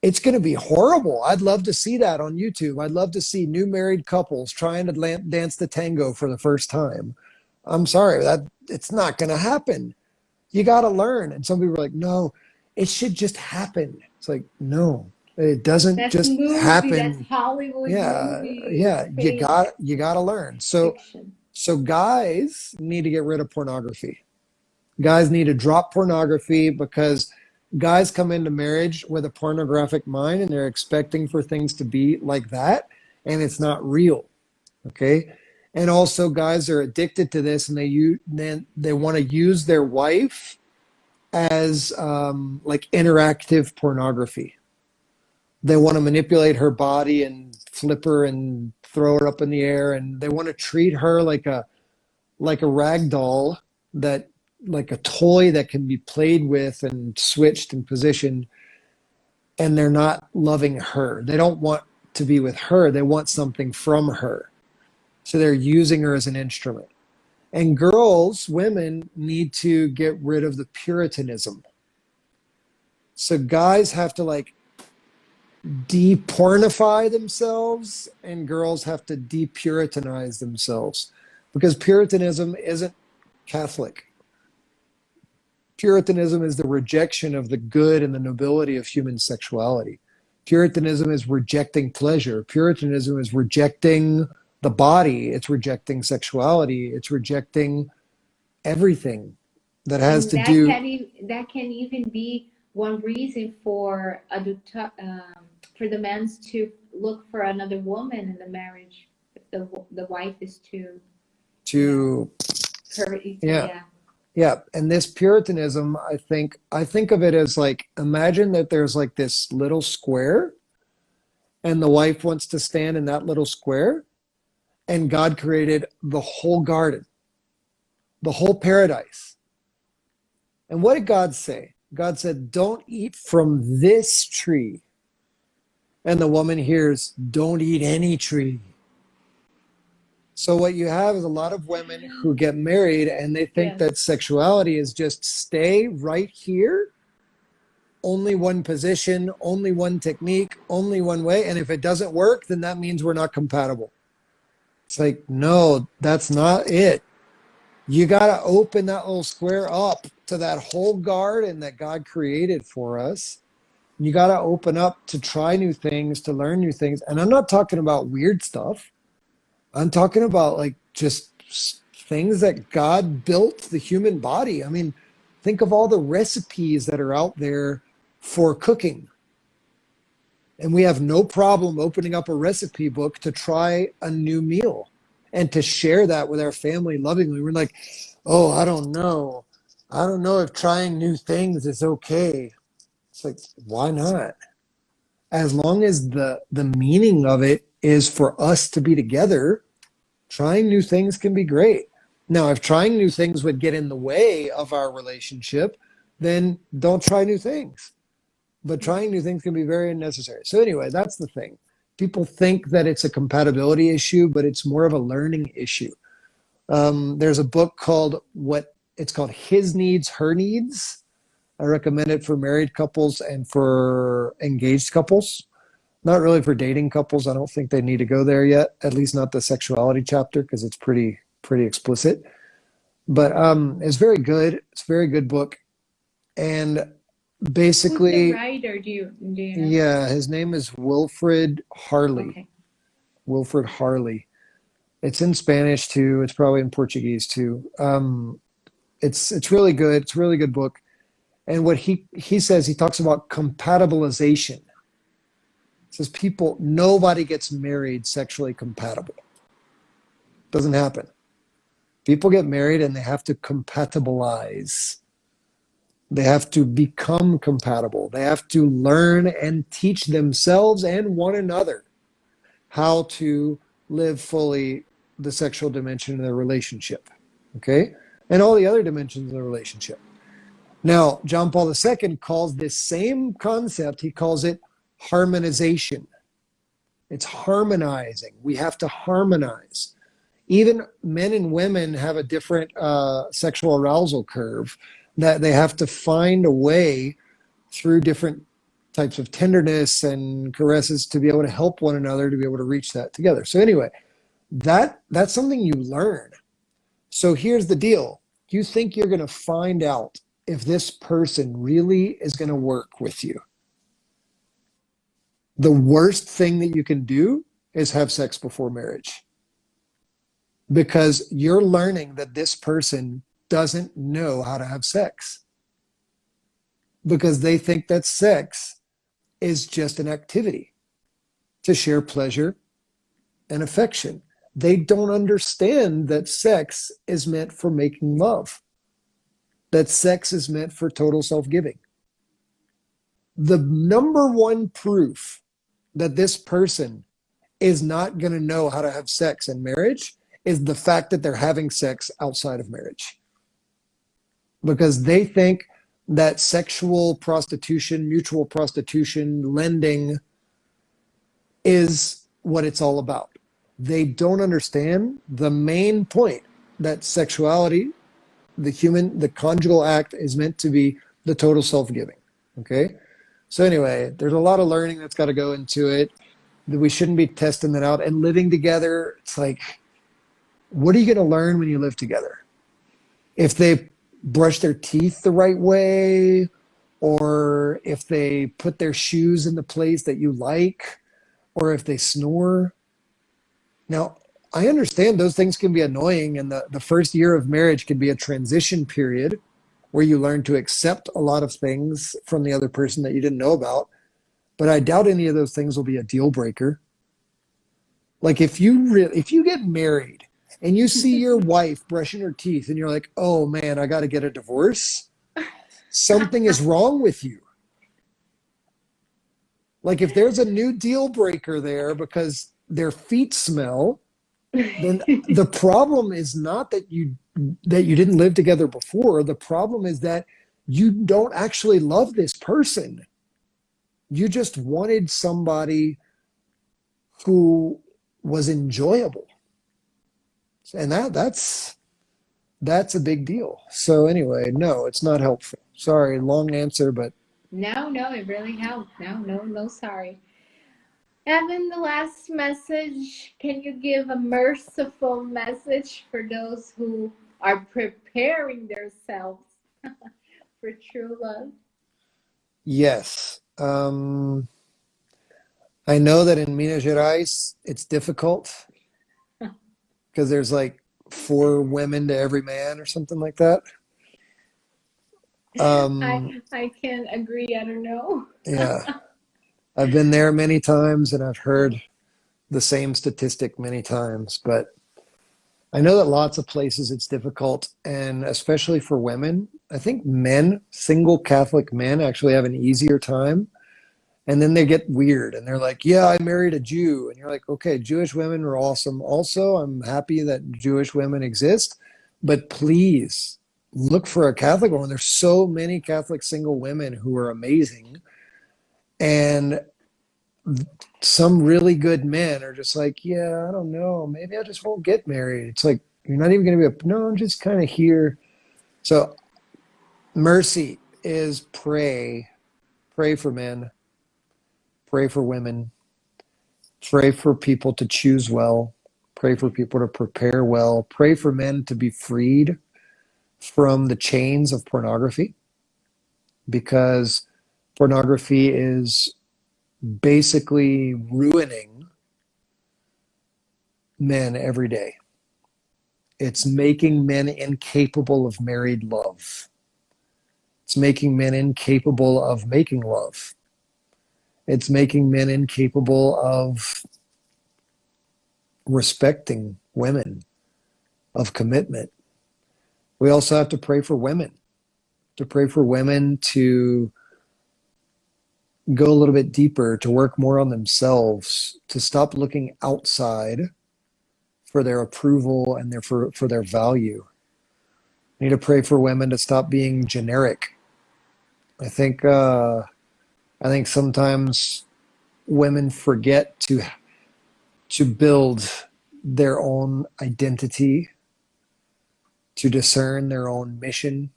Speaker 2: it's going to be horrible. I'd love to see that on YouTube. I'd love to see new married couples trying to dance the tango for the first time. I'm sorry, that it's not going to happen. You got to learn. And some people are like, no, it should just happen. It's like, no, it doesn't just happen.
Speaker 1: That's Hollywood movie.
Speaker 2: Yeah. You got to learn. So guys need to get rid of pornography. Guys need to drop pornography because guys come into marriage with a pornographic mind and they're expecting for things to be like that. And it's not real. Okay. And also guys are addicted to this, and they want to use their wife as like interactive pornography. They want to manipulate her body and flip her and throw her up in the air, and they want to treat her like a rag doll, that like a toy that can be played with and switched and positioned, and they're not loving her. They don't want to be with her. They want something from her. So they're using her as an instrument. And girls, women need to get rid of the Puritanism. So guys have to like de-pornify themselves, and girls have to de-puritanize themselves, because Puritanism isn't Catholic. Puritanism is the rejection of the good and the nobility of human sexuality. Puritanism is rejecting pleasure. Puritanism is rejecting the body. It's rejecting sexuality. It's rejecting everything that has
Speaker 1: And
Speaker 2: to do.
Speaker 1: that can even be one reason for for the men to look for another woman in the marriage. If the wife is too
Speaker 2: Yeah. Yeah, and this Puritanism, I think of it as like, imagine that there's like this little square, and the wife wants to stand in that little square, and God created the whole garden, the whole paradise. And what did God say? God said, "Don't eat from this tree." And the woman hears, "Don't eat any tree." So what you have is a lot of women who get married, and they think that sexuality is just stay right here, only one position, only one technique, only one way. And if it doesn't work, then that means we're not compatible. It's like, no, that's not it. You got to open that little square up to that whole garden that God created for us. You got to open up to try new things, to learn new things. And I'm not talking about weird stuff. I'm talking about like just things that God built the human body. I mean, think of all the recipes that are out there for cooking. And we have no problem opening up a recipe book to try a new meal and to share that with our family lovingly. We're like, oh, I don't know. I don't know if trying new things is okay. It's like, why not? As long as the meaning of it is for us to be together, trying new things can be great. Now, if trying new things would get in the way of our relationship, then don't try new things. But trying new things can be very unnecessary. So anyway, that's the thing. People think that it's a compatibility issue, but it's more of a learning issue. There's a book called His Needs, Her Needs. I recommend it for married couples and for engaged couples. Not really for dating couples. I don't think they need to go there yet, at least not the sexuality chapter, because it's pretty explicit. But it's very good. It's a very good book. And basically,
Speaker 1: who's the writer? Do you know?
Speaker 2: Yeah, his name is Wilfred Harley.
Speaker 1: Okay.
Speaker 2: Wilfred Harley. It's in Spanish too. It's probably in Portuguese too. It's really good. It's a really good book. And what he says, he talks about compatibilization. He says nobody gets married sexually compatible. Doesn't happen. People get married and they have to compatibilize. They have to become compatible. They have to learn and teach themselves and one another how to live fully the sexual dimension in their relationship. Okay? And all the other dimensions of the relationship. Now, John Paul II calls this same concept, he calls it harmonization. It's harmonizing. We have to harmonize. Even men and women have a different sexual arousal curve, that they have to find a way through different types of tenderness and caresses to be able to help one another to be able to reach that together. So anyway, that's something you learn. So here's the deal. You think you're going to find out if this person really is going to work with you. The worst thing that you can do is have sex before marriage, because you're learning that this person doesn't know how to have sex, because they think that sex is just an activity to share pleasure and affection. they don't understand that sex is meant for making love, that sex is meant for total self-giving. The number one proof that this person is not going to know how to have sex in marriage is the fact that they're having sex outside of marriage. Because they think that sexual prostitution, mutual prostitution, lending is what it's all about. They don't understand the main point, that sexuality, the conjugal act, is meant to be the total self-giving. Okay? So anyway, there's a lot of learning that's got to go into it. We shouldn't be testing that out. And living together, it's like, what are you going to learn when you live together? If they brush their teeth the right way, or if they put their shoes in the place that you like, or if they snore. Now, I understand those things can be annoying, and the first year of marriage can be a transition period where you learn to accept a lot of things from the other person that you didn't know about. But I doubt any of those things will be a deal breaker. Like if you get married and you see your wife brushing her teeth and you're like, oh man, I got to get a divorce, something is wrong with you. Like if there's a new deal breaker there because their feet smell, then the problem is not that you didn't live together before. The problem is that you don't actually love this person. You just wanted somebody who was enjoyable. And that's a big deal. So anyway, no, it's not helpful. Sorry, long answer, but
Speaker 1: No, it really helped. No, sorry. And then the last message, can you give a merciful message for those who are preparing themselves for true love?
Speaker 2: yes. I know that in Minas Gerais, it's difficult because there's like 4 women to every man or something like that.
Speaker 1: I can agree. I don't know.
Speaker 2: Yeah. I've been there many times and I've heard the same statistic many times, but I know that lots of places it's difficult, and especially for women. I think men, single Catholic men, actually have an easier time. And then they get weird and they're like, yeah, I married a Jew. And you're like, okay, Jewish women are awesome. Also, I'm happy that Jewish women exist, but please look for a Catholic woman. There's so many Catholic single women who are amazing. And some really good men are just like, yeah, I don't know. Maybe I just won't get married. It's like, you're not even going to be no, I'm just kind of here. So mercy is pray for men. Pray for women. Pray for people to choose well. Pray for people to prepare well. Pray for men to be freed from the chains of pornography, because pornography is basically ruining men every day. It's making men incapable of married love. It's making men incapable of making love. It's making men incapable of respecting women, of commitment. We also have to pray for women, to go a little bit deeper, to work more on themselves, to stop looking outside for their approval and for their value. We need to pray for women to stop being generic. I think sometimes women forget to build their own identity, to discern their own mission,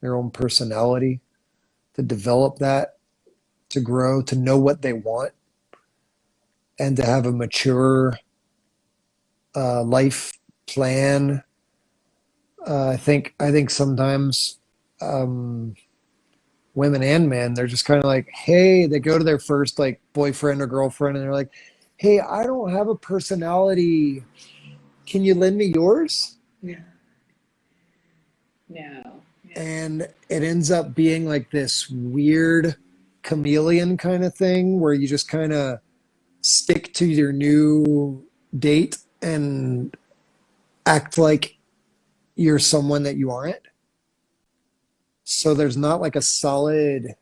Speaker 2: their own personality, to develop that, to grow, to know what they want, and to have a mature life plan. I think sometimes women and men, they're just kind of like, hey, they go to their first like boyfriend or girlfriend and they're like, hey, I don't have a personality. Can you lend me yours?
Speaker 1: No. Yeah.
Speaker 2: And it ends up being like this weird chameleon kind of thing where you just kind of stick to your new date and act like you're someone that you aren't. So there's not like a solid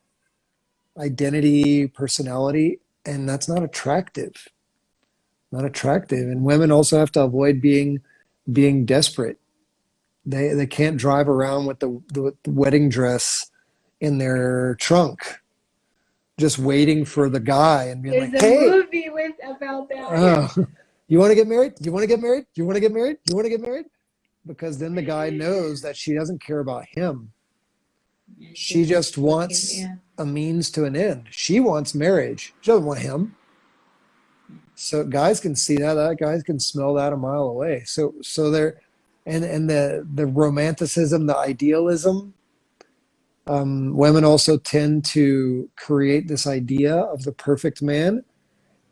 Speaker 2: identity, personality, and that's not attractive. Not attractive. And women also have to avoid being desperate. They can't drive around with the wedding dress in their trunk, just waiting for the guy and being
Speaker 1: There's
Speaker 2: like,
Speaker 1: a
Speaker 2: "Hey,
Speaker 1: movie about that.
Speaker 2: you want to get married? You want to get married? You want to get married? You want to get married?" Because then the guy knows that she doesn't care about him. She just wants a means to an end. She wants marriage. She doesn't want him. So guys can see that. Guys can smell that a mile away. So they're and the romanticism, the idealism. Women also tend to create this idea of the perfect man,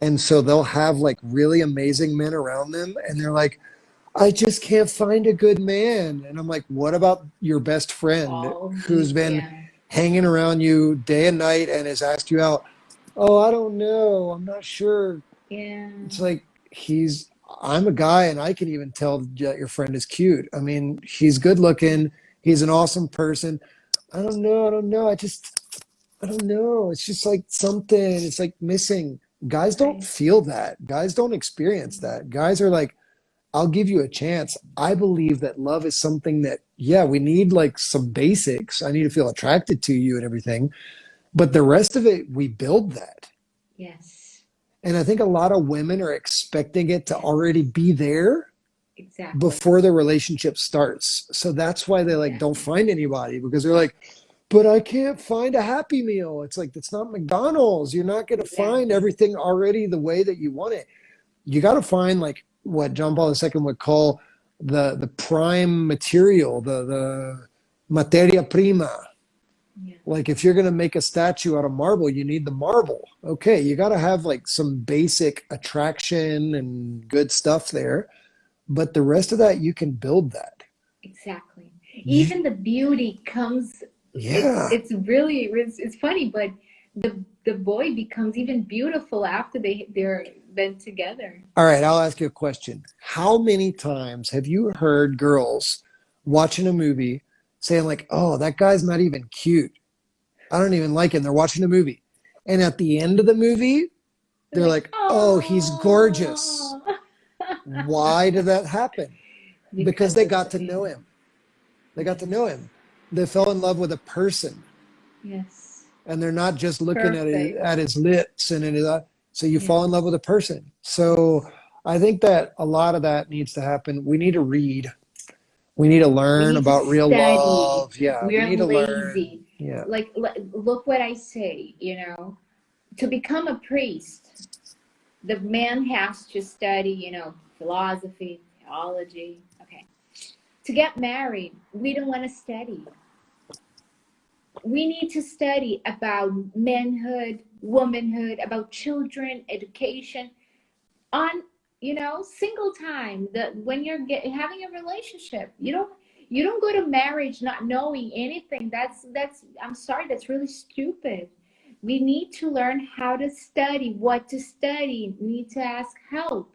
Speaker 2: and so they'll have like really amazing men around them, and they're like, "I just can't find a good man." And I'm like, "What about your best friend who's been hanging around you day and night and has asked you out?" "Oh, I don't know. I'm not sure."
Speaker 1: Yeah.
Speaker 2: It's like I'm a guy and I can even tell that your friend is cute. I mean, he's good looking. He's an awesome person. I don't know. I don't know. It's just like something. It's like missing. Guys don't feel that. Guys don't experience that. Guys are like, "I'll give you a chance." I believe that love is something that, yeah, we need like some basics. I need to feel attracted to you and everything. But the rest of it, we build that.
Speaker 1: Yes.
Speaker 2: And I think a lot of women are expecting it to already be there
Speaker 1: Exactly.
Speaker 2: before the relationship starts. So that's why they like don't find anybody, because they're like, "But I can't find a Happy Meal." It's like, it's not McDonald's. You're not going to find everything already the way that you want it. You got to find like what John Paul II would call the prime material, the materia prima.
Speaker 1: Yeah.
Speaker 2: Like if you're going to make a statue out of marble, you need the marble. Okay, you got to have like some basic attraction and good stuff there. But the rest of that, you can build that.
Speaker 1: Exactly. Even the beauty comes.
Speaker 2: Yeah.
Speaker 1: It's really it's funny, but the boy becomes even beautiful after they're been together.
Speaker 2: All right, I'll ask you a question. How many times have you heard girls watching a movie saying like, "Oh, that guy's not even cute. I don't even like him." They're watching a movie. And at the end of the movie, they're like, "Oh, he's gorgeous." Why did that happen? Because they got to know him. They got to know him. They fell in love with a person.
Speaker 1: Yes.
Speaker 2: And they're not just looking at his lips and so you fall in love with a person. So I think that a lot of that needs to happen. We need to read. We need to learn about real love. Yeah,
Speaker 1: we need to
Speaker 2: learn. Yeah.
Speaker 1: Like, look what I say, to become a priest, the man has to study, philosophy, theology. Okay. To get married, we don't want to study. We need to study about manhood, womanhood, about children, education on, single time. When you're having a relationship, you don't go to marriage not knowing anything. That's I'm sorry, that's really stupid. We need to learn how to study, what to study, need to ask help.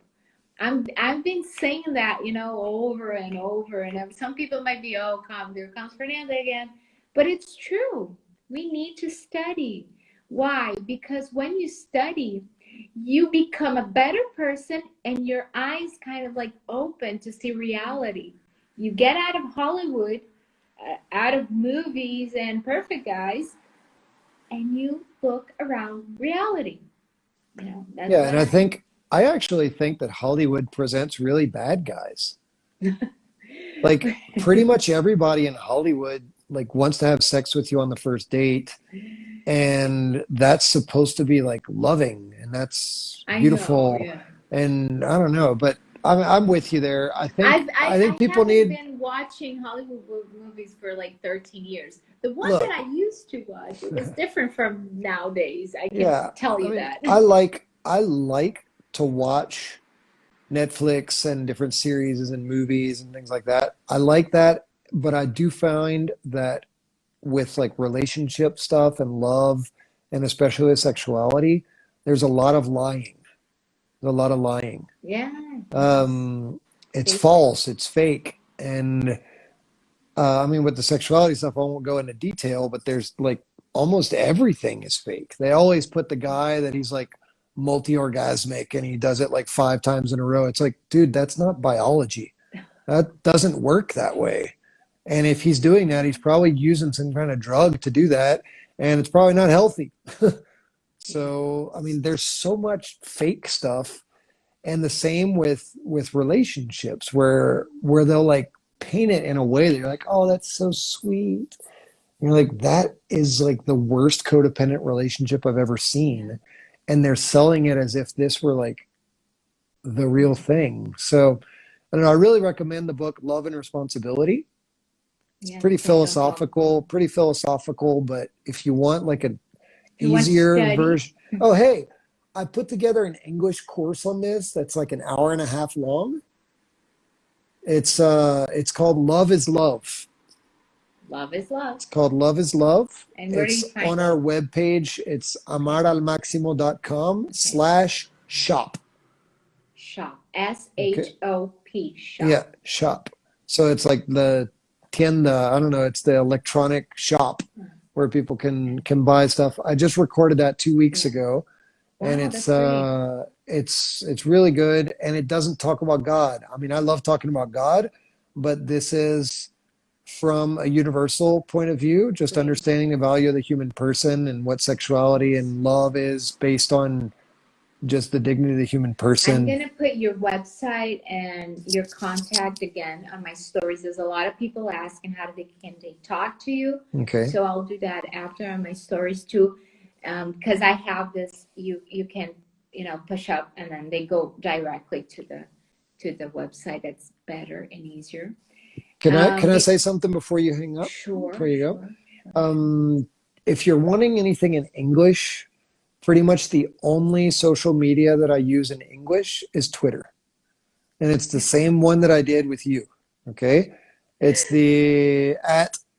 Speaker 1: I've been saying that, over and over, and some people might be, "Oh, there comes Fernanda again," but it's true. We need to study. Why? Because when you study, you become a better person, and your eyes kind of like open to see reality. You get out of Hollywood, out of movies and perfect guys, and you look around reality. That's
Speaker 2: Yeah, and I actually think that Hollywood presents really bad guys. Like pretty much everybody in Hollywood like wants to have sex with you on the first date, and that's supposed to be like loving, and that's beautiful. And I don't know, but I'm with you there. I think people need.
Speaker 1: I've been watching Hollywood movies for like 13 years. The one that I used to watch, it was different from nowadays. I can tell you that.
Speaker 2: I like to watch Netflix and different series and movies and things like that. I like that, but I do find that with like relationship stuff and love, and especially with sexuality, there's a lot of lying. There's a lot of lying.
Speaker 1: Yeah.
Speaker 2: It's
Speaker 1: Fake.
Speaker 2: false. It's fake. And I mean, with the sexuality stuff, I won't go into detail, but there's like almost everything is fake. They always put the guy that he's like multi-orgasmic and he does it like 5 times in a row. It's like, dude, that's not biology. That doesn't work that way. And if he's doing that, he's probably using some kind of drug to do that, and it's probably not healthy. So, I mean, there's so much fake stuff, and the same with relationships where they'll like paint it in a way that you're like, oh, that's so sweet. You're like, that is like the worst codependent relationship I've ever seen. And they're selling it as if this were like the real thing. So I don't know, I really recommend the book Love and Responsibility. It's
Speaker 1: Yeah.
Speaker 2: pretty philosophical, but if you want like an
Speaker 1: You want to
Speaker 2: easier
Speaker 1: study?
Speaker 2: version. Oh, hey, I put together an English course on this that's like an hour and a half long. It's called Love is Love.
Speaker 1: Love is love.
Speaker 2: It's called Love is Love.
Speaker 1: And where do
Speaker 2: It's
Speaker 1: you find
Speaker 2: on
Speaker 1: it?
Speaker 2: our webpage. It's amaralmaximo.com/shop.
Speaker 1: Shop.
Speaker 2: Okay.
Speaker 1: SHOP. Shop.
Speaker 2: Yeah, shop. So it's like the tienda, I don't know, it's the electronic shop where people can buy stuff. I just recorded that 2 weeks ago, and
Speaker 1: Wow, that's great.
Speaker 2: it's really good, and it doesn't talk about God. I mean, I love talking about God, but this is from a universal point of view, just
Speaker 1: Great.
Speaker 2: understanding the value of the human person and what sexuality and love is based on just the dignity of the human
Speaker 1: I'm
Speaker 2: person.
Speaker 1: going to put your website and your contact again on my stories. There's a lot of people asking how can they talk to you.
Speaker 2: Okay.
Speaker 1: So I'll do that after on my stories too. Because I have this, you can, push up and then they go directly to the website. That's better and easier.
Speaker 2: Can I say something before you hang up?
Speaker 1: Sure.
Speaker 2: Before you go?
Speaker 1: Sure.
Speaker 2: If you're wanting anything in English, pretty much the only social media that I use in English is Twitter. And it's the same one that I did with you. Okay. It's the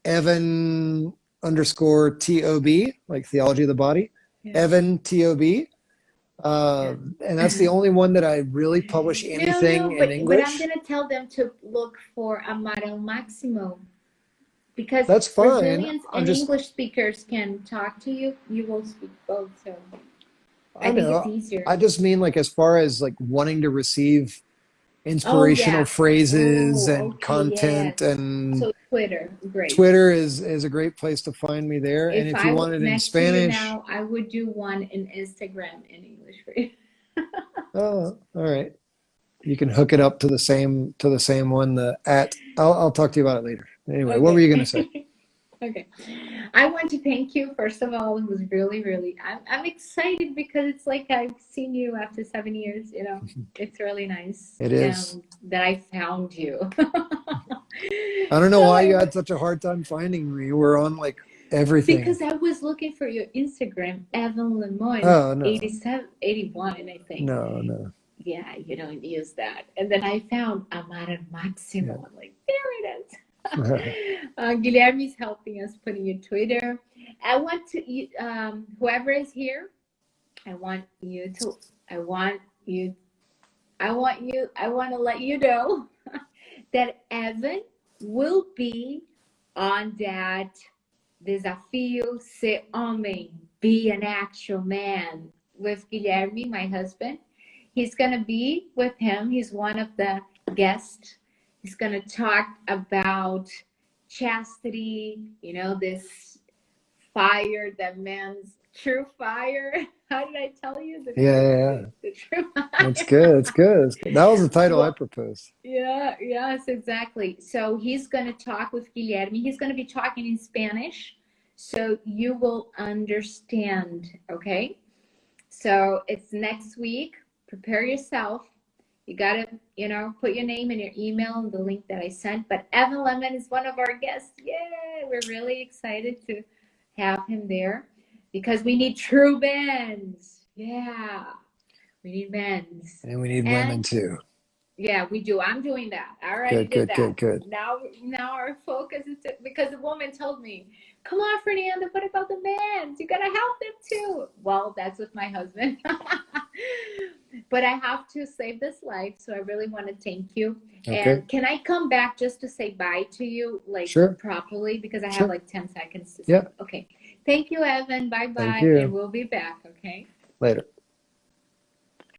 Speaker 2: @Evan_TOB, like theology of the body.
Speaker 1: Yeah.
Speaker 2: Evan TOB. And that's the only one that I really publish anything in English.
Speaker 1: But I'm going to tell them to look for Amor al Máximo. Because
Speaker 2: that's fine.
Speaker 1: Brazilians and English speakers can talk to you. You will speak both, so I think it's easier.
Speaker 2: I just mean like as far as like wanting to receive inspirational phrases and content and
Speaker 1: so Twitter, great.
Speaker 2: Twitter is a great place to find me there.
Speaker 1: If
Speaker 2: and if you want it in Spanish,
Speaker 1: now I would do one in Instagram in English for you.
Speaker 2: Oh, all right. You can hook it up to the same one. I'll talk to you about it later. Anyway, okay. What were you going to say?
Speaker 1: Okay. I want to thank you. First of all, it was really, really, I'm excited because it's like I've seen you after 7 years, it's really nice.
Speaker 2: It is.
Speaker 1: That I found you.
Speaker 2: I don't know why you had such a hard time finding me. We're on like everything.
Speaker 1: Because I was looking for your Instagram, Evan Lemoine,
Speaker 2: oh, no.
Speaker 1: 81, I think.
Speaker 2: No.
Speaker 1: Yeah, you don't use that. And then I found Amor al Máximo. Yeah. I'm like, there it is. Guilherme's helping us putting your Twitter. I want to whoever is here, I want to let you know that Evan will be on that Desafio Ser Homem, be an actual man, with Guilherme, my husband. He's going to be with him. He's one of the guests. He's going to talk about chastity, this fire, that man's true fire. How did I tell you? The true fire.
Speaker 2: That's good. It's good. That was the title I proposed.
Speaker 1: Yeah, yes, exactly. So he's going to talk with Guilherme. He's going to be talking in Spanish, so you will understand, okay? So it's next week. Prepare yourself. You got to, put your name and your email and the link that I sent. But Evan Lemon is one of our guests. Yay! We're really excited to have him there because we need true men's. Yeah. We need men's.
Speaker 2: And we need women too.
Speaker 1: Yeah, we do. I'm doing that. I already did that. Good. Now our focus is because the woman told me, come on, Fernanda, what about the men? You got to help them too. Well, that's with my husband. But I have to save this life, so I really want to thank you.
Speaker 2: Okay.
Speaker 1: And can I come back just to say bye to you, like
Speaker 2: Sure.
Speaker 1: properly, because I
Speaker 2: Sure.
Speaker 1: have like 10 seconds to say.
Speaker 2: Yeah.
Speaker 1: Okay. Thank you, Evan. Bye bye.
Speaker 2: you.
Speaker 1: And we'll be back. Okay.
Speaker 2: Later.